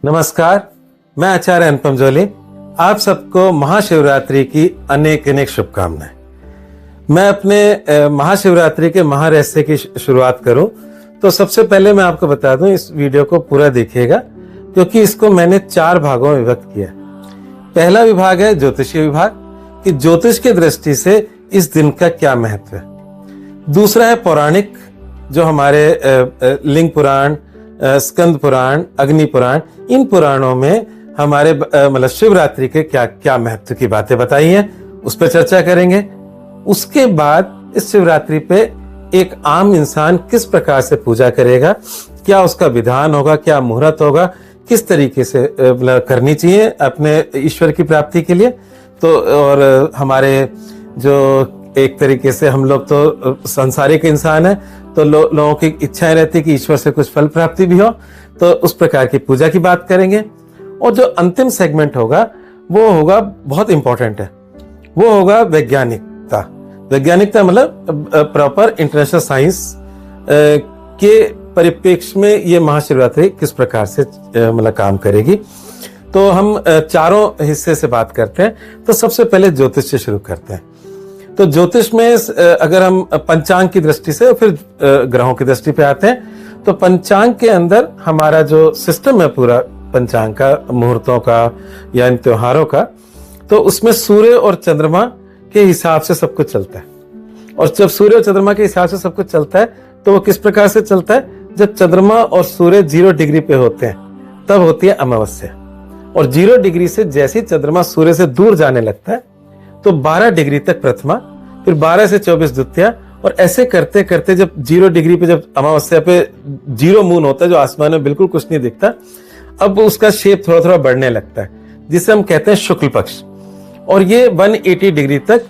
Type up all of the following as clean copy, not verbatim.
नमस्कार, मैं आचार्य अनुपम जोली। आप सबको महाशिवरात्रि की अनेक अनेक शुभकामनाएं। मैं अपने महाशिवरात्रि के महारहस्य की शुरुआत करूं तो सबसे पहले मैं आपको बता दूं, इस वीडियो को पूरा देखिएगा क्योंकि इसको मैंने 4 भागों में विभक्त किया। पहला विभाग है ज्योतिषीय विभाग कि ज्योतिष की दृष्टि से इस दिन का क्या महत्व है। दूसरा है पौराणिक, जो हमारे लिंग पुराण, स्कंद पुराण, अग्नि पुराण, इन पुराणों में हमारे मतलब शिवरात्रि के क्या क्या महत्व की बातें बताई हैं, उस पर चर्चा करेंगे। उसके बाद इस शिवरात्रि पे एक आम इंसान किस प्रकार से पूजा करेगा, क्या उसका विधान होगा, क्या मुहूर्त होगा, किस तरीके से करनी चाहिए अपने ईश्वर की प्राप्ति के लिए। तो और हमारे जो एक तरीके से हम लोग तो संसारिक इंसान है, तो लोगों की इच्छाएं रहती कि ईश्वर से कुछ फल प्राप्ति भी हो, तो उस प्रकार की पूजा की बात करेंगे। और जो अंतिम सेगमेंट होगा वो होगा बहुत इंपॉर्टेंट है, वो होगा वैज्ञानिकता। वैज्ञानिकता मतलब प्रॉपर इंटरनेशनल साइंस के परिप्रेक्ष्य में ये महाशिवरात्रि किस प्रकार से मतलब काम करेगी। तो हम चारों हिस्से से बात करते हैं। तो सबसे पहले ज्योतिष से शुरू करते हैं। तो ज्योतिष में अगर हम पंचांग की दृष्टि से फिर ग्रहों की दृष्टि पे आते हैं, तो पंचांग के अंदर हमारा जो सिस्टम है पूरा पंचांग का, मुहूर्तों का या इन त्योहारों का, तो उसमें सूर्य और चंद्रमा के हिसाब से सब कुछ चलता है। और जब सूर्य और चंद्रमा के हिसाब से सब कुछ चलता है तो वो किस प्रकार से चलता है, जब चंद्रमा और सूर्य 0 डिग्री पे होते हैं तब होती है अमावस्या। और 0 डिग्री से जैसे ही चंद्रमा सूर्य से दूर जाने लगता है तो 12 डिग्री तक प्रथमा, फिर 12 से 24 द्वितीया, और ऐसे करते करते जब 0 डिग्री पे, जब अमावस्या पे 0 मून होता है, जो आसमान में बिल्कुल कुछ नहीं दिखता, अब उसका शेप थोड़ा थोड़ा बढ़ने लगता है, जिसे हम कहते हैं शुक्ल पक्ष। और ये 180 डिग्री तक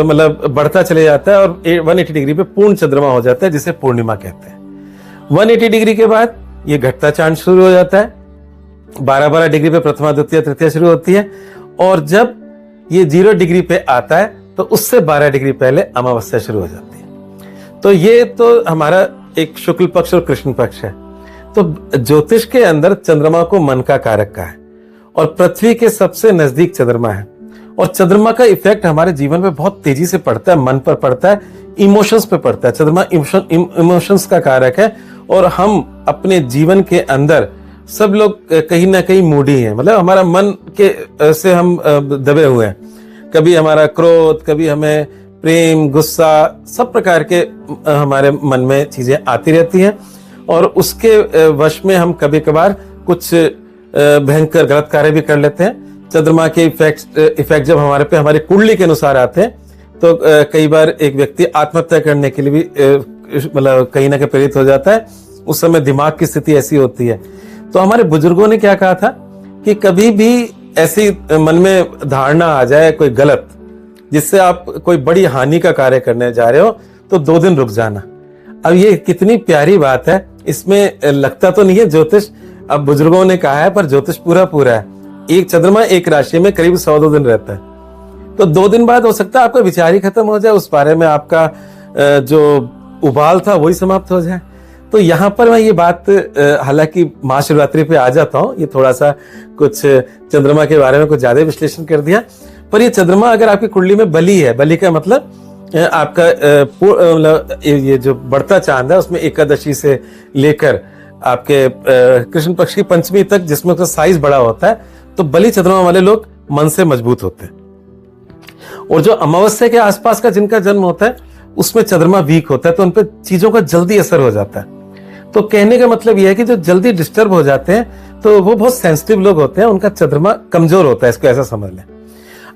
मतलब बढ़ता चले जाता है और 180 डिग्री पे पूर्ण चंद्रमा हो जाता है, जिसे पूर्णिमा कहते हैं। 180 डिग्री के बाद ये घटता चांद शुरू हो जाता है। 12-12 डिग्री पे प्रथमा, द्वितीय, तृतीया शुरू होती है। और जब ये 0 डिग्री पे आता है तो उससे 12 डिग्री पहले अमावस्या शुरू हो जाती है। तो ये तो हमारा एक शुक्ल पक्ष और कृष्ण पक्ष है। तो ज्योतिष के अंदर चंद्रमा को मन का कारक कहा है और पृथ्वी के सबसे नजदीक चंद्रमा है। और चंद्रमा का इफेक्ट हमारे जीवन पे बहुत तेजी से पड़ता है, मन पर पड़ता है, इमोशंस पे पड़ता है। चंद्रमा इमोशंस का कारक है और हम अपने जीवन के अंदर सब लोग कहीं ना कहीं मूडी हैं, मतलब हमारा मन के से हम दबे हुए हैं। कभी हमारा क्रोध, कभी हमें प्रेम, गुस्सा, सब प्रकार के हमारे मन में चीजें आती रहती हैं और उसके वश में हम कभी कभार कुछ भयंकर गलत कार्य भी कर लेते हैं। चंद्रमा के इफेक्ट जब हमारे पे हमारी कुंडली के अनुसार आते हैं तो कई बार एक व्यक्ति आत्महत्या करने के लिए भी मतलब कहीं ना कहीं प्रेरित हो जाता है। उस समय दिमाग की स्थिति ऐसी होती है। तो हमारे बुजुर्गों ने क्या कहा था कि कभी भी ऐसी मन में धारणा आ जाए कोई गलत, जिससे आप कोई बड़ी हानि का कार्य करने जा रहे हो, तो 2 दिन रुक जाना। अब ये कितनी प्यारी बात है, इसमें लगता तो नहीं है ज्योतिष, अब बुजुर्गों ने कहा है, पर ज्योतिष पूरा पूरा है। एक चंद्रमा एक राशि में करीब 100 दिन रहता है, तो 2 दिन बाद हो सकता है आपका विचार ही खत्म हो जाए, उस बारे में आपका जो उबाल था वही समाप्त हो जाए। तो यहाँ पर मैं ये बात, हालांकि महाशिवरात्रि पे आ जाता हूँ, ये थोड़ा सा कुछ चंद्रमा के बारे में कुछ ज्यादा विश्लेषण कर दिया, पर ये चंद्रमा अगर आपकी कुंडली में बली है, बली का मतलब आपका मतलब ये जो बढ़ता चांद है उसमें एकादशी से लेकर आपके कृष्ण पक्ष की पंचमी तक, जिसमें उसका साइज बड़ा होता है, तो बली चंद्रमा वाले लोग मन से मजबूत होते हैं। और जो अमावस्या के आसपास का जिनका जन्म होता है उसमें चंद्रमा वीक होता है, तो उनपे चीजों का जल्दी असर हो जाता है। तो कहने का मतलब यह है कि जो जल्दी डिस्टर्ब हो जाते हैं तो वो बहुत सेंसिटिव लोग होते हैं, उनका चंद्रमा कमजोर होता है, इसको ऐसा समझ लें।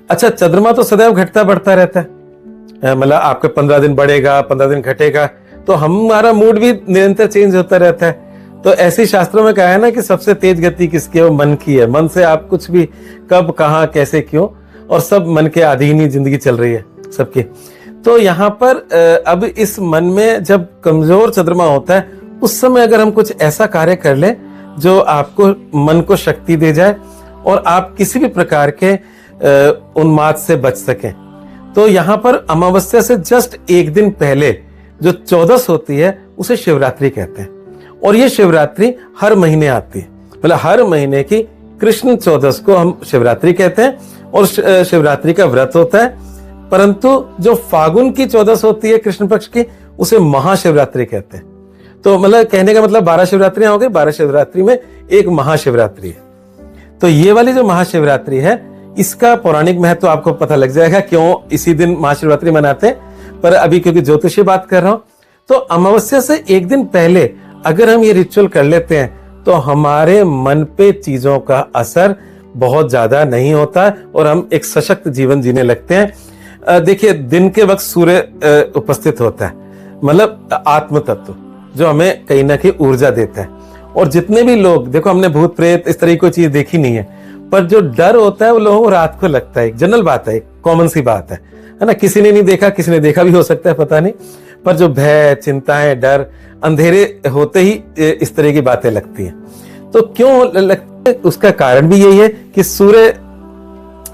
अच्छा, चंद्रमा तो सदैव घटता बढ़ता रहता है, मतलब आपका 15 दिन बढ़ेगा, 15 दिन घटेगा, तो हमारा मूड भी निरंतर चेंज होता रहता है। तो ऐसे शास्त्रों में कहा है ना कि सबसे तेज गति किसकी है, वो मन की है। मन से आप कुछ भी कब, कहां, कैसे, क्यों, और सब मन के अधीन ही जिंदगी चल रही है सबकी। तो यहाँ पर अब इस मन में जब कमजोर चंद्रमा होता है, उस समय अगर हम कुछ ऐसा कार्य कर लें जो आपको मन को शक्ति दे जाए और आप किसी भी प्रकार के उन्माद से बच सकें, तो यहाँ पर अमावस्या से जस्ट 1 दिन पहले जो 14 होती है उसे शिवरात्रि कहते हैं। और ये शिवरात्रि हर महीने आती है। मतलब हर महीने की कृष्ण चौदस को हम शिवरात्रि कहते हैं और शिवरात्रि का व्रत होता है। परंतु जो फागुन की चौदस होती है कृष्ण पक्ष की, उसे महाशिवरात्रि कहते हैं। तो मतलब कहने का मतलब 12 शिवरात्रियां हो गई, 12 शिवरात्रि में एक महाशिवरात्रि है। तो ये वाली जो महाशिवरात्रि है, इसका पौराणिक महत्व तो आपको पता लग जाएगा क्यों इसी दिन महाशिवरात्रि मनाते हैं। पर अभी क्योंकि ज्योतिषी बात कर रहा हूं, तो अमावस्या से एक दिन पहले अगर हम ये रिचुअल कर लेते हैं तो हमारे मन पे चीजों का असर बहुत ज्यादा नहीं होता और हम एक सशक्त जीवन जीने लगते हैं। देखिए, दिन के वक्त सूर्य उपस्थित होता है, मतलब आत्म तत्व जो हमें कहीं ना कहीं ऊर्जा देता है। और जितने भी लोग, देखो हमने भूत प्रेत इस तरह की कोई चीज देखी नहीं है, पर जो डर होता है वो लोगों को रात को लगता है। एक जनरल बात है, कॉमन सी बात है ना। किसी ने नहीं देखा, किसी ने देखा भी हो सकता है, पता नहीं, पर जो भय, चिंताएं, डर अंधेरे होते ही इस तरह की बातें लगती हैं। तो क्यों लगती है? उसका कारण भी यही है कि सूर्य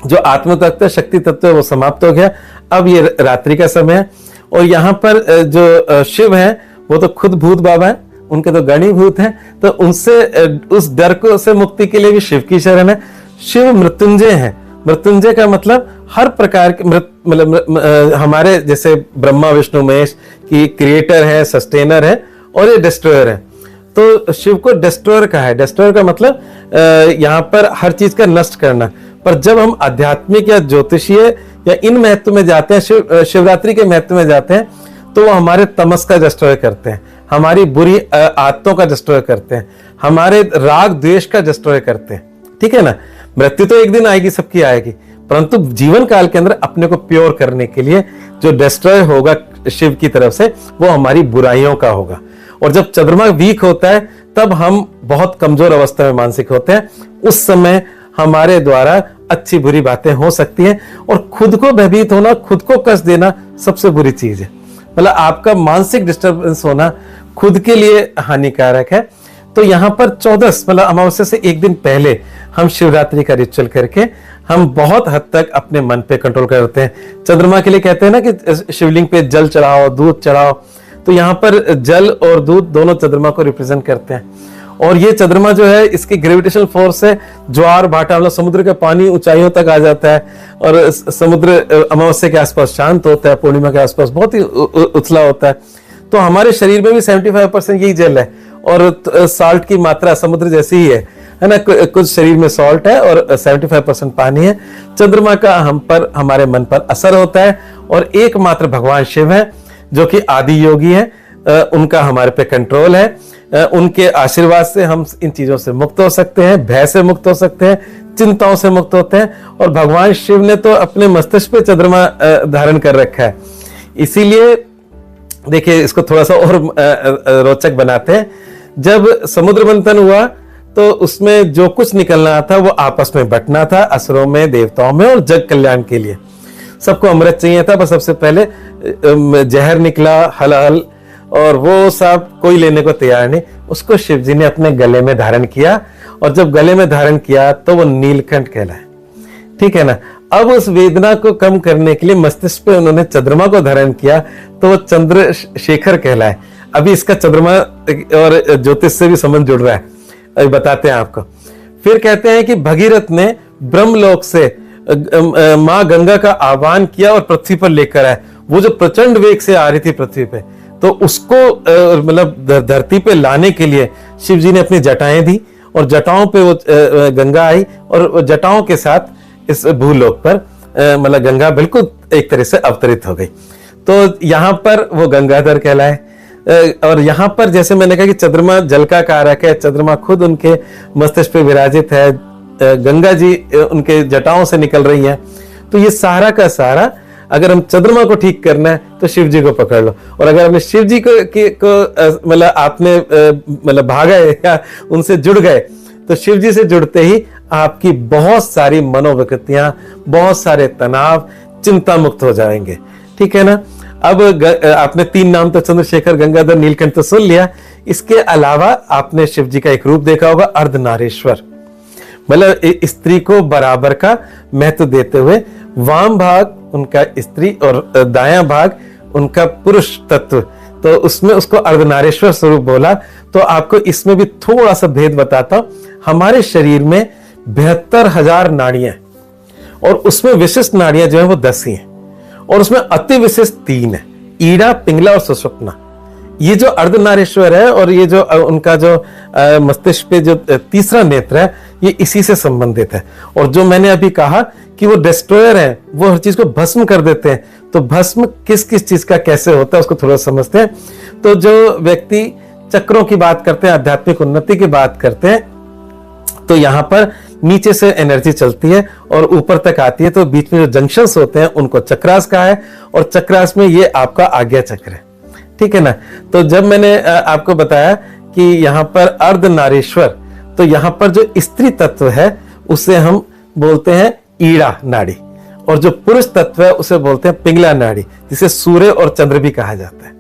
जो आत्म तत्व, शक्ति तत्व है, वो समाप्त हो गया। अब ये रात्रि का समय है और यहाँ पर जो शिव है वो तो खुद भूत बाबा है, उनके तो गणीभूत हैं। तो उनसे उस डर को से मुक्ति के लिए भी शिव की शरण है। शिव मृत्युंजय है। मृत्युंजय का मतलब हर प्रकार के मतलब हमारे जैसे ब्रह्मा विष्णु महेश की क्रिएटर है, सस्टेनर है और ये डिस्ट्रॉयर है। तो शिव को डिस्ट्रॉयर कहा है। डिस्ट्रॉयर का मतलब यहाँ पर हर चीज का नष्ट करना। पर जब हम आध्यात्मिक या ज्योतिषीय या इन महत्व में जाते हैं, शिवरात्रि के महत्व में जाते हैं, तो वो हमारे तमस का डिस्ट्रॉय करते हैं, हमारी बुरी आदतों का डिस्ट्रॉय करते हैं, हमारे राग द्वेष का डिस्ट्रॉय करते हैं। ठीक है ना। मृत्यु तो एक दिन आएगी, सबकी आएगी, परंतु जीवन काल के अंदर अपने को प्योर करने के लिए जो डिस्ट्रॉय होगा शिव की तरफ से, वो हमारी बुराइयों का होगा। और जब चंद्रमा वीक होता है तब हम बहुत कमजोर अवस्था में मानसिक होते हैं। उस समय हमारे द्वारा अच्छी बुरी बातें हो सकती हैं और खुद को भयभीत होना, खुद को कष्ट देना सबसे बुरी चीज है। मतलब आपका मानसिक डिस्टर्बेंस होना खुद के लिए हानिकारक है। तो यहाँ पर 14 मतलब अमावस्या से एक दिन पहले हम शिवरात्रि का रिचुअल करके हम बहुत हद तक अपने मन पे कंट्रोल करते हैं। चंद्रमा के लिए कहते हैं ना कि शिवलिंग पे जल चढ़ाओ, दूध चढ़ाओ। तो यहाँ पर जल और दूध दोनों चंद्रमा को रिप्रेजेंट करते हैं। और ये चंद्रमा जो है, इसकी ग्रेविटेशनल फोर्स से ज्वार भाटा, मतलब समुद्र का पानी ऊंचाइयों तक आ जाता है और समुद्र अमावस्या के आसपास शांत होता है, पूर्णिमा के आसपास बहुत ही उथला होता है। तो हमारे शरीर में भी 75% यही जल है और साल्ट की मात्रा समुद्र जैसी ही है ना। कुछ शरीर में सॉल्ट है और 75% पानी है। चंद्रमा का हम पर, हमारे मन पर असर होता है और एकमात्र भगवान शिव है जो कि आदि योगी है। उनका हमारे पे कंट्रोल है। उनके आशीर्वाद से हम इन चीजों से मुक्त हो सकते हैं, भय से मुक्त हो सकते हैं, चिंताओं से मुक्त होते हैं। और भगवान शिव ने तो अपने मस्तिष्क पे चंद्रमा धारण कर रखा है। इसीलिए देखिए, इसको थोड़ा सा और रोचक बनाते हैं। जब समुद्र मंथन हुआ तो उसमें जो कुछ निकलना था वो आपस में बंटना था, असुरों में, देवताओं में और जग कल्याण के लिए। सबको अमृत चाहिए था, पर सबसे पहले जहर निकला, हल, और वो सब कोई लेने को तैयार नहीं। उसको शिव जी ने अपने गले में धारण किया और जब गले में धारण किया तो वो नीलकंठ कहलाए। ठीक है ना। अब उस वेदना को कम करने के लिए मस्तिष्क पे उन्होंने चंद्रमा को धारण किया तो वो चंद्रशेखर कहलाए। अभी इसका चंद्रमा और ज्योतिष से भी संबंध जुड़ रहा है, अभी बताते हैं आपको। फिर कहते हैं कि भगीरथ ने ब्रह्मलोक से माँ गंगा का आह्वान किया और पृथ्वी पर लेकर आए। वो जो प्रचंड वेग से आ रही थी पृथ्वी पे, तो उसको मतलब धरती पे लाने के लिए शिव जी ने अपनी जटाएं दी और जटाओं पे वो गंगा आई और जटाओं के साथ इस भूलोक पर मतलब गंगा बिल्कुल एक तरह से अवतरित हो गई। तो यहाँ पर वो गंगाधर कहलाए। और यहाँ पर जैसे मैंने कहा कि चंद्रमा जल का कारक है, चंद्रमा खुद उनके मस्तिष्क पे विराजित है, गंगा जी उनके जटाओं से निकल रही हैं। तो ये सारा का सारा, अगर हम चंद्रमा को ठीक करना है तो शिव जी को पकड़ लो। और अगर हमने शिव जी को मतलब आपने मतलब भागा या उनसे जुड़ गए, तो शिव जी से जुड़ते ही आपकी बहुत सारी मनोविकृतियां, बहुत सारे तनाव, चिंता मुक्त हो जाएंगे। ठीक है ना। अब आपने 3 नाम तो चंद्रशेखर, गंगाधर, नीलकंठ तो सुन लिया। इसके अलावा आपने शिव जी का एक रूप देखा होगा, अर्धनारीश्वर। मतलब स्त्री को बराबर का महत्व देते हुए वाम भाग उनका स्त्री और दायां भाग उनका पुरुष तत्व तो उसमें उसको अर्धनारीश्वर स्वरूप बोला। तो आपको इसमें भी थोड़ा सा भेद बताता हूं। हमारे शरीर में 72,000 नाड़ियां, और उसमें विशिष्ट नाड़ियां जो है वो 10 ही हैं, और उसमें अति विशिष्ट 3 है, ईड़ा, पिंगला और सुषुप्ना। ये जो अर्धनारीश्वर है और ये जो उनका जो मस्तिष्क पे जो तीसरा नेत्र है, ये इसी से संबंधित है। और जो मैंने अभी कहा कि वो डिस्ट्रॉयर है, वो हर चीज को भस्म कर देते हैं। तो भस्म किस किस चीज का कैसे होता है उसको थोड़ा समझते हैं। तो जो व्यक्ति चक्रों की बात करते हैं, आध्यात्मिक उन्नति की बात करते हैं, तो यहाँ पर नीचे से एनर्जी चलती है और ऊपर तक आती है। तो बीच में जो जंक्शंस होते हैं उनको चक्रास कहा है, और चक्रास में ये आपका आज्ञा चक्र है, ठीक है ना। तो जब मैंने आपको बताया कि यहाँ पर अर्धनारीश्वर, तो यहाँ पर जो स्त्री तत्व है उसे हम बोलते हैं ईड़ा नाड़ी, और जो पुरुष तत्व है उसे बोलते हैं पिंगला नाड़ी, जिसे सूर्य और चंद्र भी कहा जाता है।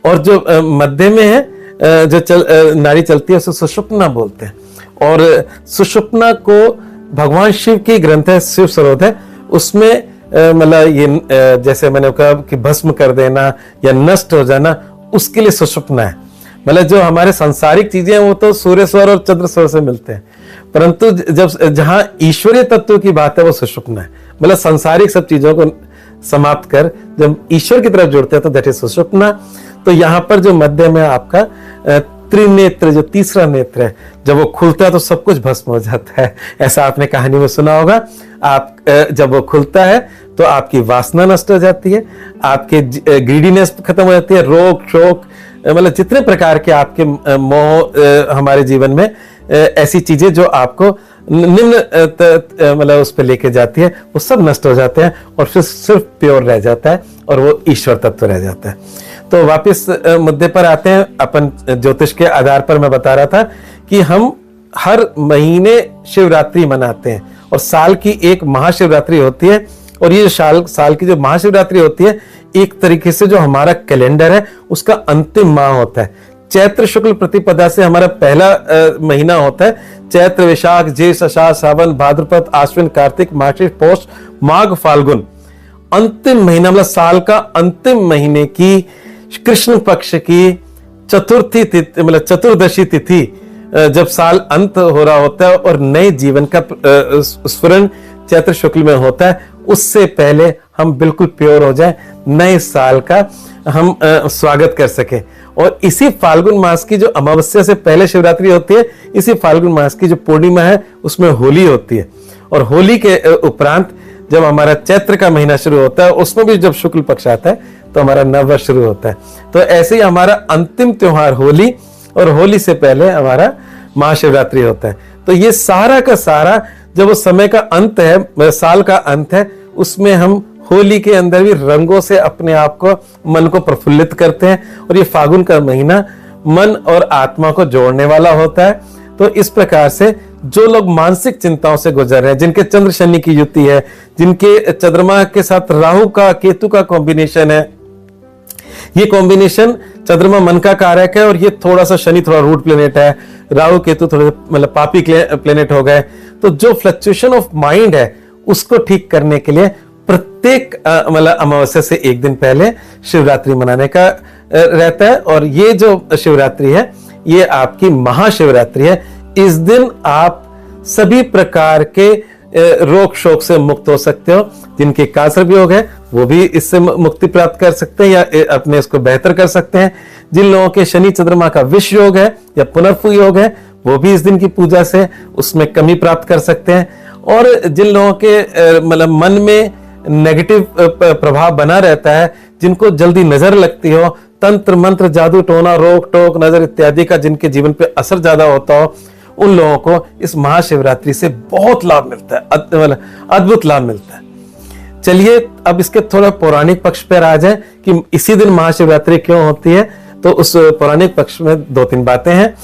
और जो मध्य में है जो नाड़ी चलती है उसे सुषुप्ना बोलते हैं। और सुषुप्ना को भगवान शिव की ग्रंथ है, शिव सरोद है, उसमें मतलब ये जैसे मैंने कहा कि भस्म कर देना या नष्ट हो जाना, उसके लिए सुषुप्ना है। मतलब जो हमारे सांसारिक चीजें हैं वो तो सूर्य स्वर और चंद्र स्वर से मिलते हैं, परंतु जब जहां ईश्वरीय तत्व की बात है वो सुषुप्ना है। मतलब सांसारिक सब चीजों को समाप्त कर जब ईश्वर की तरफ जुड़ते हैं तो दैट इज सुषुप्ना। तो यहाँ पर जो मध्य में आपका त्रिनेत्र, जो तीसरा नेत्र है, जब वो खुलता है तो सब कुछ भस्म हो जाता है। ऐसा आपने कहानी में सुना होगा। आप जब वो खुलता है तो आपकी वासना नष्ट हो जाती है, आपके ग्रीडीनेस खत्म हो जाती है, रोग शोक, मतलब जितने प्रकार के आपके मोह हमारे जीवन में ऐसी चीजें जो आपको निम्न मतलब उस पर लेके जाती है, वो सब नष्ट हो जाते हैं और फिर सिर्फ प्योर रह जाता है और वो ईश्वर तत्व रह जाता है। तो वापस मुद्दे पर आते हैं। अपन ज्योतिष के आधार पर मैं बता रहा था कि हम हर महीने शिवरात्रि मनाते हैं, और साल की एक महाशिवरात्रि होती है। और ये साल की जो महाशिवरात्रि होती है, एक तरीके से जो हमारा कैलेंडर है उसका अंतिम माह होता है। चैत्र शुक्ल प्रतिपदा से हमारा पहला महीना होता है। चैत्र, वैशाख, ज्येष्ठ, आषाढ़, सावन, भाद्रपद, आश्विन, कार्तिक, मार्गशीर्ष, पौष, माघ, फाल्गुन। अंतिम महीना मतलब साल का अंतिम महीने की कृष्ण पक्ष की चतुर्थी तिथि, मतलब चतुर्दशी तिथि, जब साल अंत हो रहा होता है और नए जीवन का स्फुरन चैत्र शुक्ल में होता है, उससे पहले हम बिल्कुल प्योर हो जाए, नए साल का हम स्वागत कर सके। और इसी फाल्गुन मास की जो अमावस्या से पहले शिवरात्रि होती है, इसी फाल्गुन मास की जो पूर्णिमा है उसमें होली होती है। और होली के उपरांत जब हमारा चैत्र का महीना शुरू होता है, उसमें भी जब शुक्ल पक्ष आता है तो हमारा नववर्ष शुरू होता है। तो ऐसे ही हमारा अंतिम त्योहार होली, और होली से पहले हमारा महाशिवरात्रि होता है। तो ये सारा का सारा जब वो समय का अंत है, साल का अंत है, उसमें हम होली के अंदर भी रंगों से अपने आप को, मन को प्रफुल्लित करते हैं। और ये फागुन का महीना मन और आत्मा को जोड़ने वाला होता है। तो इस प्रकार से जो लोग मानसिक चिंताओं से गुजर रहे हैं, जिनके चंद्र शनि की युति है, जिनके चंद्रमा के साथ राहु का केतु का कॉम्बिनेशन है, ये कॉम्बिनेशन चंद्रमा मन का कारक है और ये थोड़ा सा शनि थोड़ा रूट प्लेनेट है, राहु केतु थोड़े मतलब पापी प्लेनेट हो गए। तो जो फ्लक्चुएशन ऑफ माइंड है उसको ठीक करने के लिए प्रत्येक मतलब अमावस्या से एक दिन पहले शिवरात्रि मनाने का रहता है। और ये जो शिवरात्रि है ये आपकी महाशिवरात्रि है। इस दिन आप सभी प्रकार के रोग शोक से मुक्त हो सकते हो। जिनके कैंसर भी हो गए वो भी इससे मुक्ति प्राप्त कर सकते हैं या अपने इसको बेहतर कर सकते हैं। जिन लोगों के शनि चंद्रमा का विष योग है या पुनर्फू योग है वो भी इस दिन की पूजा से उसमें कमी प्राप्त कर सकते हैं। और जिन लोगों के मतलब मन में नेगेटिव प्रभाव बना रहता है, जिनको जल्दी नजर लगती हो, तंत्र मंत्र जादू टोना रोक टोक नजर इत्यादि का जिनके जीवन पे असर ज्यादा होता हो, उन लोगों को इस महाशिवरात्रि से बहुत लाभ मिलता है, अद्भुत लाभ मिलता है। चलिए अब इसके थोड़ा पौराणिक पक्ष पर आ जाए कि इसी दिन महाशिवरात्रि क्यों होती है। तो उस पौराणिक पक्ष में 2-3 बातें हैं।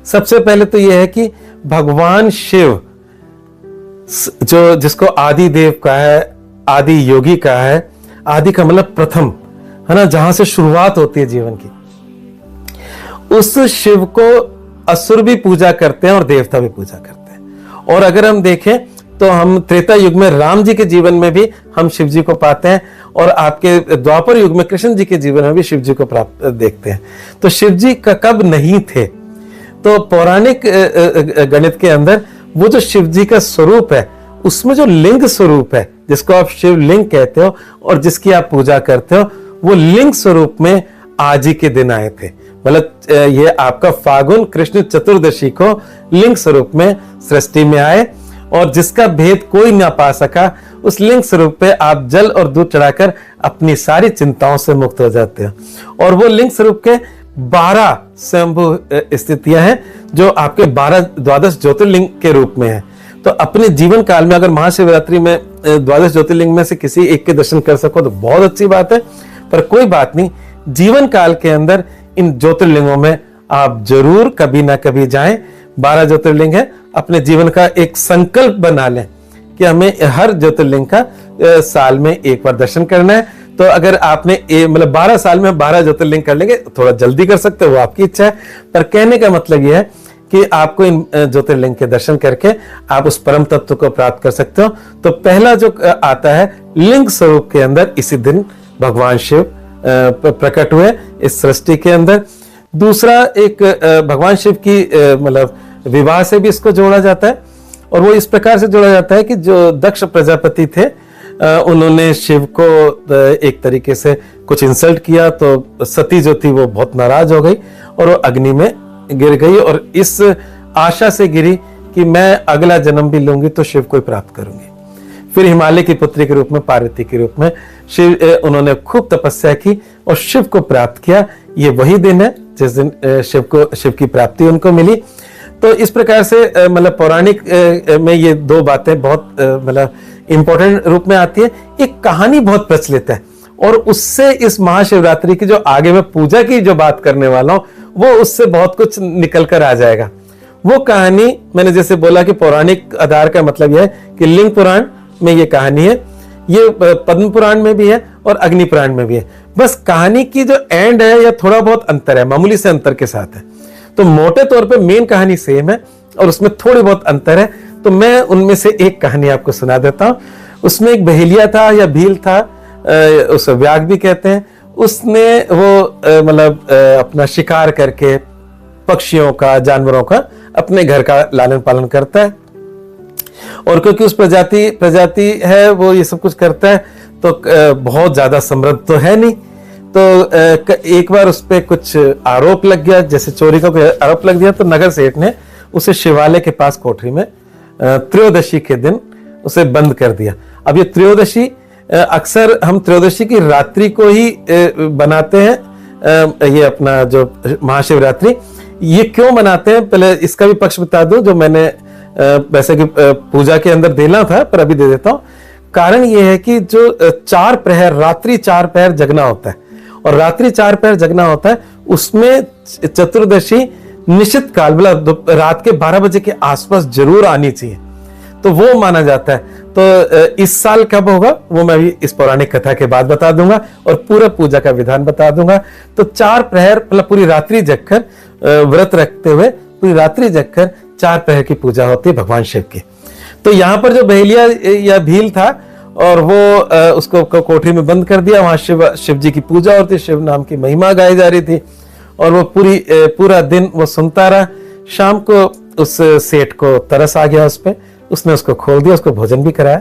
सबसे पहले तो यह है कि भगवान शिव जो जिसको आदि देव का है, आदि योगी का है, आदि का मतलब प्रथम है ना, जहां से शुरुआत होती है जीवन की, उस शिव को असुर भी पूजा करते हैं और देवता भी पूजा करते हैं। और अगर हम देखें तो हम त्रेता युग में राम जी के जीवन में भी हम शिव जी को पाते हैं, और आपके द्वापर युग में कृष्ण जी के जीवन में भी शिव जी को प्राप्त देखते हैं। तो शिव जी कब नहीं थे, तो पौराणिक गणित के अंदर वो जो शिव जी का स्वरूप है, उसमें जो लिंग स्वरूप है, जिसको आप शिव लिंग कहते हो और जिसकी आप पूजा करते हो, वो लिंग स्वरूप में आज ही के दिन आए थे। मतलब ये आपका फागुन कृष्ण चतुर्दशी को लिंग स्वरूप में सृष्टि में आए, और जिसका भेद कोई ना पा सका, उस लिंग स्वरूप पे आप जल और दूध चढ़ाकर अपनी सारी चिंताओं से मुक्त हो जाते हो। और वो लिंग स्वरूप के 12 स्वयंभू स्थितियां हैं जो आपके 12 द्वादश ज्योतिर्लिंग के रूप में है। तो अपने जीवन काल में अगर महाशिवरात्रि में द्वादश ज्योतिर्लिंग में से किसी एक के दर्शन कर सको तो बहुत अच्छी बात है, पर कोई बात नहीं, जीवन काल के अंदर इन ज्योतिर्लिंगों में आप जरूर कभी ना कभी जाएं। 12 ज्योतिर्लिंग है, अपने जीवन का एक संकल्प बना लें कि हमें हर ज्योतिर्लिंग का साल में एक बार दर्शन करना है। तो अगर आपने मतलब 12 साल में 12 ज्योतिर्लिंग कर लेंगे, थोड़ा जल्दी कर सकते हो, वो आपकी इच्छा है, पर कहने का मतलब यह है कि आपको इन ज्योतिर्लिंग के दर्शन करके आप उस परम तत्व को प्राप्त कर सकते हो। तो पहला जो आता है, लिंग स्वरूप के अंदर इसी दिन भगवान शिव प्रकट हुए इस सृष्टि के अंदर। दूसरा एक भगवान शिव की मतलब विवाह से भी इसको जोड़ा जाता है, और वो इस प्रकार से जोड़ा जाता है कि जो दक्ष प्रजापति थे, उन्होंने शिव को एक तरीके से कुछ इंसल्ट किया, तो सती जो थी वो बहुत नाराज हो गई और वो अग्नि में गिर गई, और इस आशा से गिरी कि मैं अगला जन्म भी लूंगी तो शिव को प्राप्त करूंगी। फिर हिमालय की पुत्री के रूप में, पार्वती के रूप में शिव, उन्होंने खूब तपस्या की और शिव को प्राप्त किया। ये वही दिन है जिस दिन शिव की प्राप्ति उनको मिली। तो इस प्रकार से मतलब पौराणिक में ये 2 बातें बहुत मतलब इंपॉर्टेंट रूप में आती है। एक कहानी बहुत प्रचलित है, और उससे इस महाशिवरात्रि की जो आगे मैं पूजा की जो बात करने वाला हूं, वो उससे बहुत कुछ निकल कर आ जाएगा। वो कहानी मैंने जैसे बोला कि पौराणिक आधार का मतलब यह है कि लिंग पुराण में ये कहानी है, ये पद्म पुराण में भी है और अग्नि पुराण में भी है। बस कहानी की जो एंड है, या थोड़ा बहुत अंतर है, मामूली से अंतर के साथ है। तो मोटे तौर पे मेन कहानी सेम है और उसमें थोड़ी बहुत अंतर है। तो मैं उनमें से एक कहानी आपको सुना देता हूं। उसमें एक बहेलिया था या भील था, उसे व्याग भी कहते हैं। उसने वो मतलब अपना शिकार करके पक्षियों का, जानवरों का अपने घर का लालन पालन करता है, और क्योंकि उस प्रजाति है वो ये सब कुछ करता है, तो बहुत ज्यादा समृद्ध तो है नहीं। तो एक बार उस पर कुछ आरोप लग गया, जैसे चोरी का कोई आरोप लग गया, तो नगर सेठ ने उसे शिवालय के पास कोठरी में त्रयोदशी के दिन उसे बंद कर दिया। अब ये त्रयोदशी अक्सर हम त्रयोदशी की रात्रि को ही बनाते हैं, ये अपना जो महाशिवरात्रि, ये क्यों मनाते हैं पहले इसका भी पक्ष बता दूं, जो मैंने वैसे कि पूजा के अंदर देना था पर अभी दे देता हूं। कारण ये है कि जो 4 प्रहर, रात्रि 4 प्रहर जगना होता है, और रात्रि 4 प्रहर जगना होता है, उसमें चतुर्दशी निश्चित काल मतलब रात के 12 बजे के आसपास जरूर आनी चाहिए, तो वो माना जाता है। तो इस साल कब होगा वो मैं भी इस पौराणिक कथा के बाद बता दूंगा, और पूरा पूजा का विधान बता दूंगा। तो 4 प्रहर मतलब पूरी रात्रि जगकर, व्रत रखते हुए पूरी रात्रि जगकर 4 प्रहर की पूजा होती है भगवान शिव की। तो यहाँ पर जो बहेलिया या भील था, और वो उसको कोठरी में बंद कर दिया। वहां शिव जी की पूजा होती, शिव नाम की महिमा गाई जा रही थी, और वो पूरा दिन वो सुनता रहा। शाम को उस सेठ को तरस आ गया उस पे, उसने उसको खोल दिया, उसको भोजन भी कराया,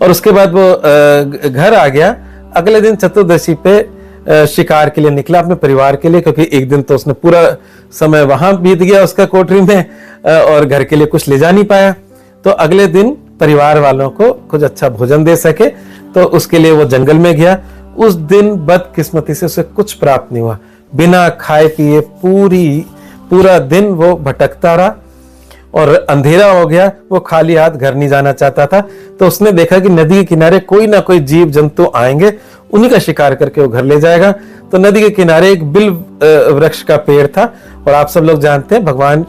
और उसके बाद वो घर आ गया। अगले दिन चतुर्दशी पे शिकार के लिए निकला अपने परिवार के लिए, क्योंकि एक दिन तो उसने पूरा समय वहां बीत गया उसका कोठरी में, और घर के लिए कुछ ले जा नहीं पाया। तो अगले दिन परिवार वालों को कुछ अच्छा भोजन दे सके, तो उसके लिए वो जंगल में गया। उस दिन बदकिस्मती से उसे कुछ प्राप्त नहीं हुआ। बिना खाए पिए पूरा दिन वो भटकता रहा, और अंधेरा हो गया। वो खाली हाथ घर नहीं जाना चाहता था। तो उसने देखा कि नदी के किनारे कोई ना कोई जीव जंतु आएंगे, उन्हीं का शिकार करके वो घर ले जाएगा। तो नदी के किनारे एक बिल वृक्ष का पेड़ था, और आप सब लोग जानते हैं भगवान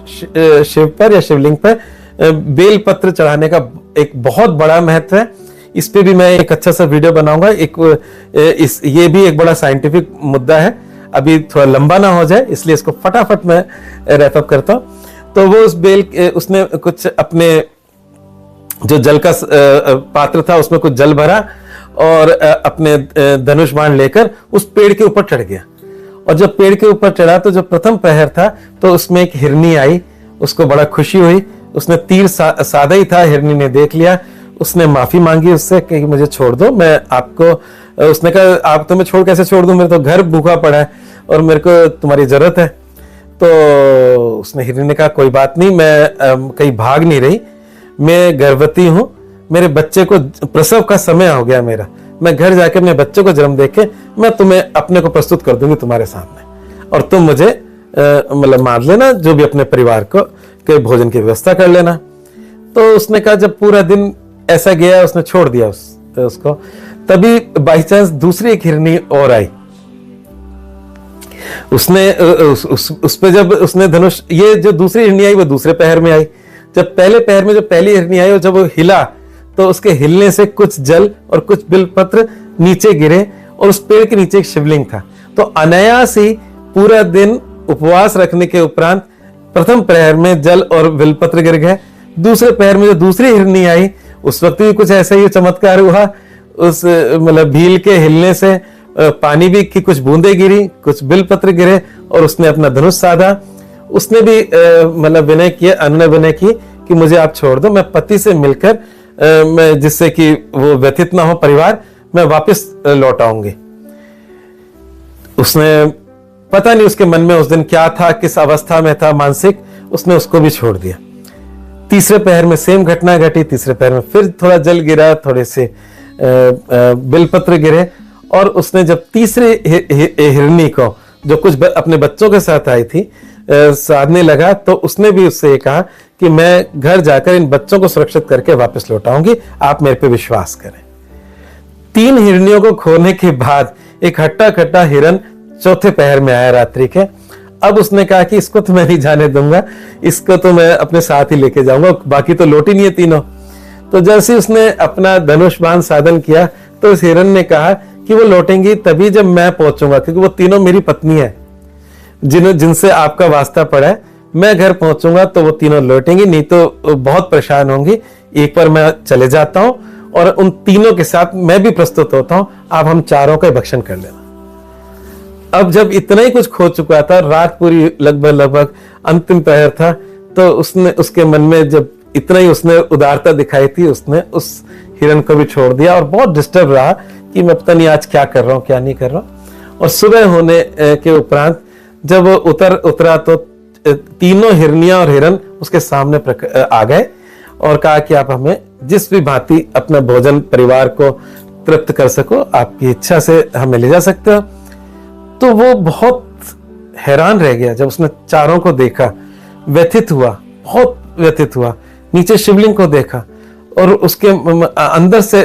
शिव पर या शिवलिंग पर बेल पत्र चढ़ाने का एक बहुत बड़ा महत्व है। इस पे भी मैं एक अच्छा सा वीडियो बनाऊंगा। ये भी एक बड़ा साइंटिफिक मुद्दा है, अभी थोड़ा लंबा ना हो जाए इसलिए इसको फटाफट मैं रैप अप करता हूं। तो वो उस बेल उसने कुछ अपने जो जल का पात्र था उसमें कुछ जल भरा और अपने धनुष बाण लेकर उस पेड़ के ऊपर चढ़ गया। और जब पेड़ के ऊपर चढ़ा तो जो प्रथम प्रहर था तो उसमें एक हिरनी आई, उसको बड़ा खुशी हुई, उसने तीर साधा ही था, हिरनी ने देख लिया, उसने माफी मांगी उससे कि मुझे छोड़ दो, मैं आपको, उसने कहा आप तो मैं छोड़ कैसे छोड़ दूं, मेरे तो घर भूखा पड़ा है और मेरे को तुम्हारी जरूरत है। तो उसने हिरनी ने कहा कोई बात नहीं, मैं कहीं भाग नहीं रही, मैं गर्भवती हूं, मेरे बच्चे को प्रसव का समय हो गया मेरा, मैं घर जाके अपने बच्चे को जन्म देके मैं तुम्हें अपने को प्रस्तुत कर दूंगी तुम्हारे सामने और तुम मुझे मतलब मान लेना, जो भी अपने परिवार को के भोजन की व्यवस्था कर लेना। तो उसने कहा जब पूरा दिन ऐसा गया उसने छोड़ दिया उसको। तभी बाई चांस दूसरी एक हिरनी और आई, उसने उस पे जब उसने धनुष, ये जो दूसरी हिरनी आई वो दूसरे पहर में आई। जब पहले पहर में जो पहली हिरनी आई और जब वो हिला तो उसके हिलने से कुछ जल और कुछ बिलपत्र नीचे गिरे और उस पेड़ के नीचे एक शिवलिंग था। तो अनायास ही पूरा दिन उपवास रखने के उपरांत प्रथम प्रहर में जल और बिलपत्र गिर गए। दूसरे पहर में जो दूसरी हिरनी आई उस वक्त भी कुछ ऐसा ही चमत्कार हुआ, उस मतलब भील के हिलने से पानी भी की कुछ बूंदे गिरी, कुछ बिलपत्र गिरे और उसने अपना धनुष साधा। उसने भी मतलब विनय किया, अनुनय विनय की कि मुझे आप छोड़ दो, मैं पति से मिलकर मैं जिससे कि वो व्यथित ना हो परिवार, मैं वापस लौट आऊंगी। उसने पता नहीं उसके मन में उस दिन क्या था, किस अवस्था में था मानसिक, उसने उसको भी छोड़ दिया। तीसरे पहर में सेम घटना घटी, तीसरे पहर में फिर थोड़ा जल गिरा, थोड़े से बिलपत्र गिरे और उसने जब तीसरे हिरनी को जो कुछ अपने बच्चों के साथ आई थी साधने लगा तो उसने भी उससे कहा कि मैं घर जाकर इन बच्चों को सुरक्षित करके वापस लौट आऊंगी, आप मेरे पे विश्वास करें। 3 हिरनियों को खोने के बाद एक हट्टा कट्टा हिरन चौथे पहर में आया रात्रि के। अब उसने कहा कि इसको तो मैं नहीं जाने दूंगा, इसको तो मैं अपने साथ ही लेके जाऊंगा, बाकी तो लौट ही नहीं है तीनों। तो जैसे उसने अपना धनुष बाण साधन किया तो उस हिरन ने कहा कि वो लौटेंगी तभी जब मैं पहुंचूंगा, क्योंकि वो तीनों मेरी पत्नी है जिनसे आपका वास्ता पड़ा है। मैं घर पहुंचूंगा तो वो तीनों लौटेंगी, नहीं तो बहुत परेशान होंगी। एक बार मैं चले जाता हूं और उन तीनों के साथ मैं भी प्रस्तुत होता हूं, आप हम चारों का भक्षण कर लेना। अब जब इतना ही कुछ खो चुका था, रात पूरी लगभग अंतिम पहर था, तो उसने उसके मन में जब इतना ही उसने उदारता दिखाई थी, उसने उस हिरन को भी छोड़ दिया और बहुत डिस्टर्ब रहा कि मैं पता नहीं आज क्या कर रहा हूं क्या नहीं कर रहा हूं। और सुबह होने के उपरांत जब उतरा तो तीनों हिरनियां और हिरन उसके सामने आ गए और कहा कि आप हमें जिस भी भांति अपना भोजन परिवार को तृप्त कर सको, आपकी इच्छा से हमें ले जा सकते हो। तो वो बहुत हैरान रह गया जब उसने चारों को देखा, व्यथित हुआ, बहुत व्यथित हुआ। नीचे शिवलिंग को देखा और उसके अंदर से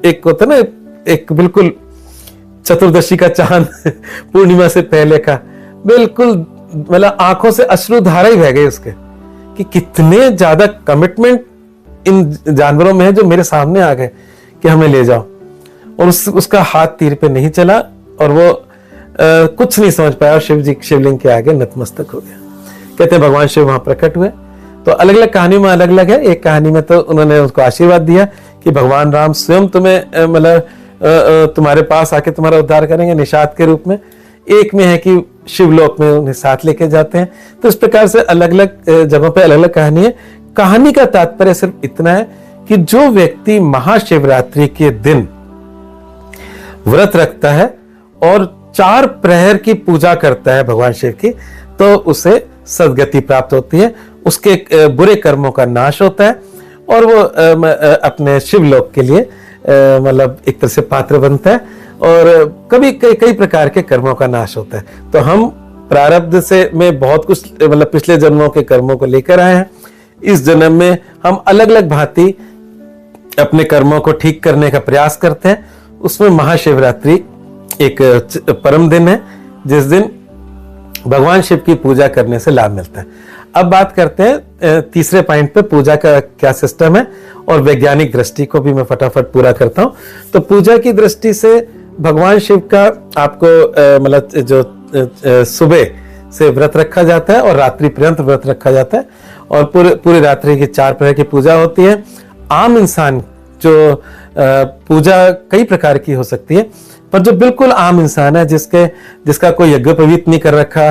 एक होता ना, एक बिल्कुल चतुर्दशी का चांद पूर्णिमा से पहले का, बिल्कुल मतलब आंखों से अश्रुधारा ही बह गई उसके कि कितने ज्यादा कमिटमेंट इन जानवरों में है जो मेरे सामने आ गए कि हमें ले जाओ। और उसका हाथ तीर पे नहीं चला और वो कुछ नहीं समझ पाया और शिवलिंग के आगे नतमस्तक हो गया। कहते हैं भगवान शिव वहां प्रकट हुए। तो अलग अलग कहानी में अलग अलग है। एक कहानी में तो उन्होंने उसको आशीर्वाद दिया कि भगवान राम स्वयं तुम्हें मतलब तुम्हारे पास आके तुम्हारा उद्धार करेंगे निषाद के रूप में। एक में है कि शिवलोक में उन्हें साथ लेके जाते हैं। तो इस प्रकार से अलग अलग जगहों पे अलग अलग कहानी है। कहानी का तात्पर्य सिर्फ इतना है कि जो व्यक्ति महाशिवरात्रि के दिन व्रत रखता है और 4 प्रहर की पूजा करता है भगवान शिव की, तो उसे सद्गति प्राप्त होती है, उसके बुरे कर्मों का नाश होता है और वो अपने शिवलोक के लिए मतलब एक तरह से पात्र बनता है और कभी कई प्रकार के कर्मों का नाश होता है। तो हम प्रारब्ध से में बहुत कुछ मतलब पिछले जन्मों के कर्मों को लेकर आए हैं। इस जन्म में हम अलग अलग भांति अपने कर्मों को ठीक करने का प्रयास करते हैं। उसमें महाशिवरात्रि एक परम दिन है जिस दिन भगवान शिव की पूजा करने से लाभ मिलता है। अब बात करते हैं तीसरे पॉइंट पे, पूजा का क्या सिस्टम है और वैज्ञानिक दृष्टि को भी मैं फटाफट पूरा करता हूं। तो पूजा की दृष्टि से भगवान शिव का आपको मतलब जो सुबह से व्रत रखा जाता है और रात्रि पर्यंत व्रत रखा जाता है और पूरी रात्रि की 4 प्रहर की पूजा होती है। आम इंसान जो पूजा कई प्रकार की हो सकती है, पर जो बिल्कुल आम इंसान है जिसका कोई यज्ञोपवीत नहीं कर रखा,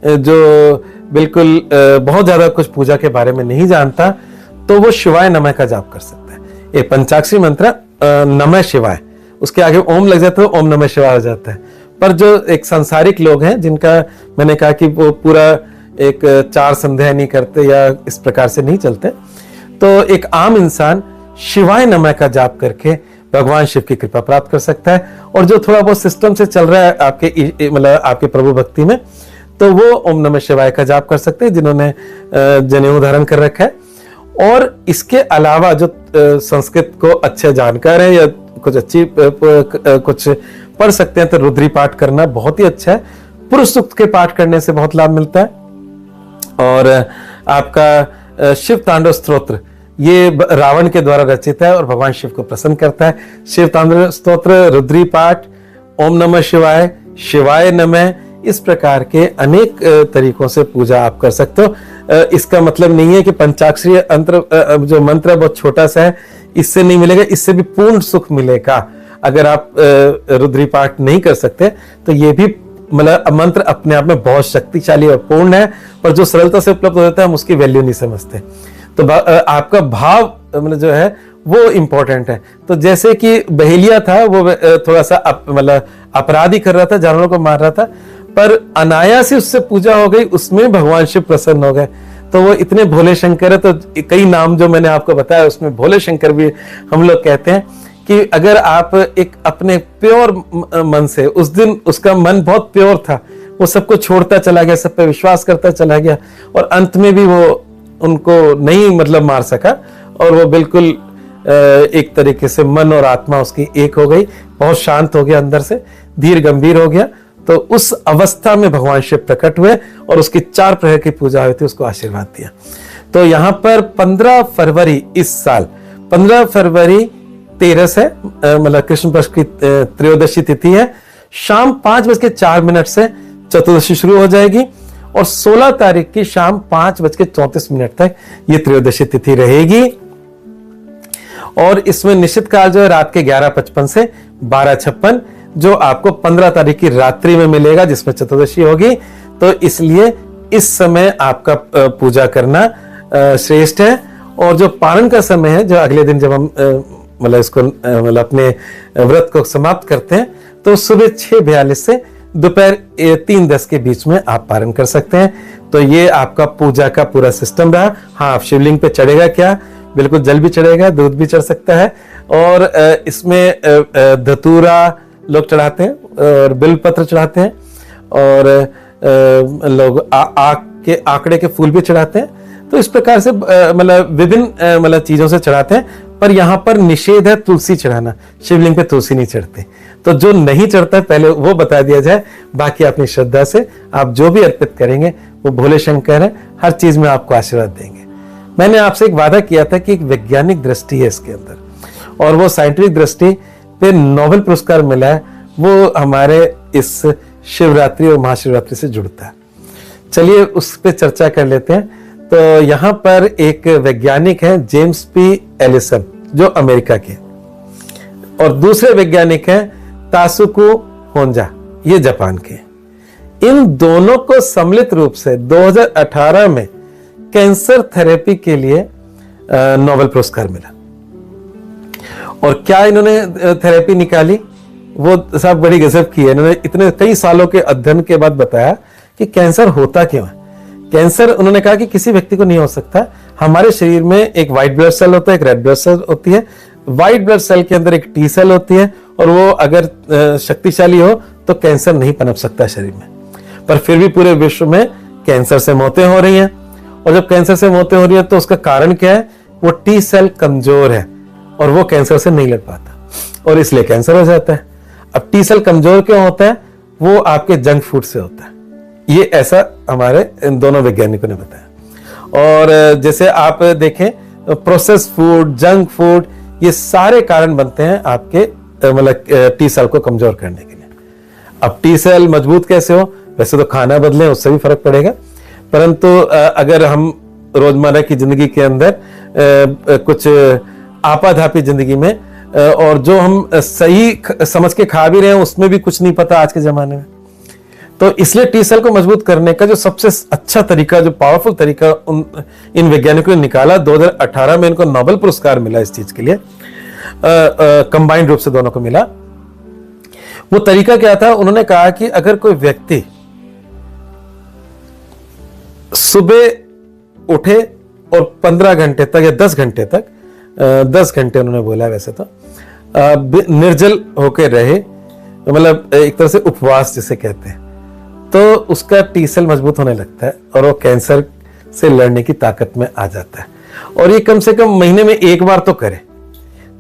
जो बिल्कुल बहुत ज्यादा कुछ पूजा के बारे में नहीं जानता, तो वो शिवाय नमः का जाप कर सकता है। ये पंचाक्षरी मंत्र नमः शिवाय, उसके आगे ओम लग जाता है तो ओम नमः शिवाय हो जाता है। पर जो एक सांसारिक लोग हैं जिनका मैंने कहा कि वो पूरा एक 4 संध्या नहीं करते या इस प्रकार से नहीं चलते, तो एक आम इंसान शिवाय नमः का जाप करके भगवान शिव की कृपा प्राप्त कर सकता है। और जो थोड़ा बहुत सिस्टम से चल रहा है आपके मतलब आपके प्रभु भक्ति में, तो वो ओम नमः शिवाय का जाप कर सकते हैं जिन्होंने जनेऊ धारण कर रखा है। और इसके अलावा जो संस्कृत को अच्छे जानकार है या कुछ अच्छी कुछ पढ़ सकते हैं, तो रुद्री पाठ करना बहुत ही अच्छा है। पुरुष सूक्त के पाठ करने से बहुत लाभ मिलता है। और आपका शिव तांडव स्तोत्र, ये रावण के द्वारा रचित है और भगवान शिव को प्रसन्न करता है। शिव तांडव स्तोत्र, रुद्री पाठ, ओम नमः शिवाय, शिवाय नमः, इस प्रकार के अनेक तरीकों से पूजा आप कर सकते हो। इसका मतलब नहीं है कि पंचाक्षरी जो मंत्र बहुत छोटा सा है, इससे नहीं मिलेगा, इससे भी पूर्ण सुख मिलेगा। अगर आप रुद्री पाठ नहीं कर सकते तो ये भी मतलब मंत्र अपने आप में बहुत शक्तिशाली और पूर्ण है, पर जो सरलता से उपलब्ध होता है हम उसकी वैल्यू नहीं समझते। तो आपका भाव मतलब जो है वो इंपॉर्टेंट है। तो जैसे कि बहेलिया था, वो थोड़ा सा मतलब अपराधी कर रहा था, जानवरों को मार रहा था, पर अनायास ही उससे पूजा हो गई, उसमें भगवान शिव प्रसन्न हो गए। तो वो इतने भोले शंकर है, तो कई नाम जो मैंने आपको बताया उसमें भोले शंकर भी हम लोग कहते हैं। कि अगर आप एक अपने प्योर मन से, उस दिन उसका मन बहुत प्योर था, वो सबको छोड़ता चला गया, सब पे विश्वास करता चला गया, और अंत में भी वो उनको नहीं मतलब मार सका, और वो बिल्कुल एक तरीके से मन और आत्मा उसकी एक हो गई, बहुत शांत हो गया, अंदर से धीर गंभीर हो गया। तो उस अवस्था में भगवान शिव प्रकट हुए और उसकी 4 प्रहर की पूजा हुई थी, उसको आशीर्वाद दिया। तो यहाँ पर 15 फरवरी इस साल 15 फरवरी 13 है, मतलब कृष्ण पक्ष की त्रयोदशी तिथि है। शाम 5:04 से चतुर्दशी शुरू हो जाएगी और 16 तारीख की शाम 5:34 तक ये त्रयोदशी तिथि रहेगी। और इसमें निश्चित काल जो है रात के 11:55 से 12:56, जो आपको 15 तारीख की रात्रि में मिलेगा, जिसमें चतुर्दशी होगी। तो इसलिए इस समय आपका पूजा करना श्रेष्ठ है। और जो पारण का समय है, जो अगले दिन जब हम मतलब इसको मतलब अपने व्रत को समाप्त करते हैं, तो सुबह 6:42 से दोपहर 3:10 के बीच में आप पारण कर सकते हैं। तो ये आपका पूजा का पूरा सिस्टम रहा। हाँ, आप शिवलिंग पे चढ़ेगा क्या? बिल्कुल, जल भी चढ़ेगा, दूध भी चढ़ सकता है। और इसमें धतूरा लोग चढ़ाते हैं और बिल्वपत्र चढ़ाते हैं, और लोग आक के आंकड़े के फूल भी चढ़ाते हैं। तो इस प्रकार से मतलब विभिन्न मतलब चीजों से चढ़ाते हैं। पर यहाँ पर निषेध है तुलसी चढ़ाना, शिवलिंग पे तुलसी नहीं चढ़ती। तो जो नहीं चढ़ता पहले वो बता दिया जाए, बाकी अपनी श्रद्धा से आप जो भी अर्पित करेंगे वो भोले शंकर है, हर चीज में आपको आशीर्वाद देंगे। मैंने आपसे एक वादा किया था कि एक वैज्ञानिक दृष्टि है इसके अंदर, और वो साइंटिफिक दृष्टि पे नोबेल पुरस्कार मिला है, वो हमारे इस शिवरात्रि और महाशिवरात्रि से जुड़ता है। चलिए उस पर चर्चा कर लेते हैं। तो यहाँ पर एक वैज्ञानिक है जेम्स पी एलिसन, जो अमेरिका के, और दूसरे वैज्ञानिक हैं तासुको होंजा, ये जापान के। इन दोनों को सम्मिलित रूप से 2018 में कैंसर थेरेपी के लिए नोबेल पुरस्कार मिला। और क्या इन्होंने थेरेपी निकाली, वो सब बड़ी गजब की है। इन्होंने इतने कई सालों के अध्ययन के बाद बताया कि कैंसर होता क्यों है। कैंसर उन्होंने कहा कि किसी व्यक्ति को नहीं हो सकता। हमारे शरीर में एक व्हाइट ब्लड सेल होता है, एक रेड ब्लड सेल होती है। व्हाइट ब्लड सेल के अंदर एक टी सेल होती है, और वो अगर शक्तिशाली हो तो कैंसर नहीं पनप सकता शरीर में। पर फिर भी पूरे विश्व में कैंसर से मौतें हो रही हैं। और जब कैंसर से मौतें हो रही है तो उसका कारण क्या है? वो टी सेल कमजोर है और वो कैंसर से नहीं लड़ पाता, और इसलिए कैंसर हो जाता है। अब टी सेल कमजोर क्यों होता है? वो आपके जंक फूड से होता है। ये ऐसा हमारे इन दोनों वैज्ञानिकों ने बताया। और जैसे आप देखें, प्रोसेस फूड, जंक फूड, ये सारे कारण बनते हैं आपके मतलब टी सेल को कमजोर करने के लिए। अब टी सेल मजबूत कैसे हो? वैसे तो खाना बदलें, उससे भी फर्क पड़ेगा, परंतु अगर हम रोजमर्रा की जिंदगी के अंदर कुछ आपाधापी जिंदगी में, और जो हम सही समझ के खा भी रहे हैं उसमें भी कुछ नहीं पता आज के जमाने में। तो इसलिए टी सेल को मजबूत करने का जो सबसे अच्छा तरीका, जो पावरफुल तरीका इन वैज्ञानिकों ने निकाला, 2018 में इनको नोबेल पुरस्कार मिला इस चीज के लिए, कंबाइंड रूप से दोनों को मिला। वो तरीका क्या था? उन्होंने कहा कि अगर कोई व्यक्ति सुबह उठे और 15 घंटे तक या 10 घंटे तक, 10 घंटे उन्होंने बोला वैसे तो, निर्जल होकर रहे, मतलब एक तरह से उपवास जिसे कहते हैं, तो उसका टी सेल मजबूत होने लगता है और वो कैंसर से लड़ने की ताकत में आ जाता है। और ये कम से कम महीने में एक बार तो करे।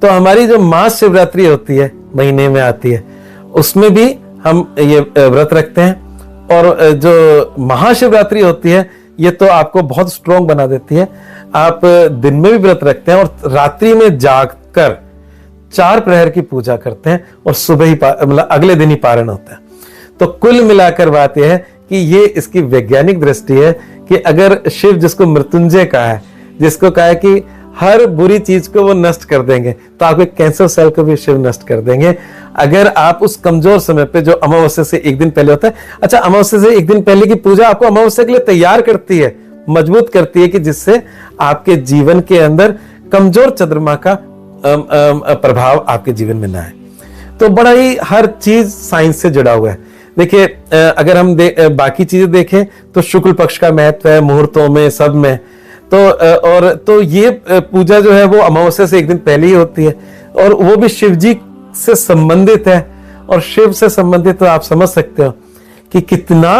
तो हमारी जो महाशिवरात्रि होती है, महीने में आती है, उसमें भी हम ये व्रत रखते हैं। और जो महाशिवरात्रि होती है ये तो आपको बहुत स्ट्रॉन्ग बना देती है। आप दिन में भी व्रत रखते हैं और रात्रि में जागकर 4 प्रहर की पूजा करते हैं और सुबह ही मतलब अगले दिन ही पारण होता है। तो कुल मिलाकर बात यह है कि ये इसकी वैज्ञानिक दृष्टि है कि अगर शिव, जिसको मृत्युंजय कहा है, जिसको कहा है कि हर बुरी चीज को वो नष्ट कर देंगे, तो आपके कैंसर सेल को भी शिव नष्ट कर देंगे। अगर आप उस कमजोर समय पे, जो अमावस्या से एक दिन पहले होता है, अच्छा अमावस्या से एक दिन पहले की पूजा आपको अमावस्या के लिए तैयार करती है, मजबूत करती है, कि जिससे आपके जीवन के अंदर कमजोर चंद्रमा का प्रभाव आपके जीवन में ना आए। तो बड़ा ही हर चीज साइंस से जुड़ा हुआ है। देखिए, अगर हम बाकी चीजें देखें तो शुक्ल पक्ष का महत्व है मुहूर्तों में, सब में। तो ये पूजा जो है वो अमावस्या से एक दिन पहले ही होती है और वो भी शिव जी से संबंधित है। और शिव से संबंधित तो आप समझ सकते हो कि कितना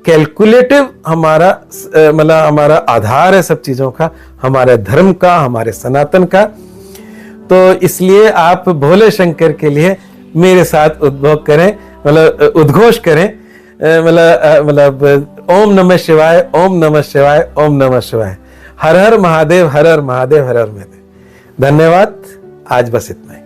कैलकुलेटिव हमारा मतलब हमारा आधार है सब चीजों का, हमारे धर्म का, हमारे सनातन का। तो इसलिए आप भोले शंकर के लिए मेरे साथ उद्भोग करें, मतलब उद्घोष करें, मतलब ओम नमः शिवाय, ओम नमः शिवाय, ओम नमः शिवाय, हर हर महादेव, हर हर महादेव, हर हर महादेव। धन्यवाद। आज बस इतना ही।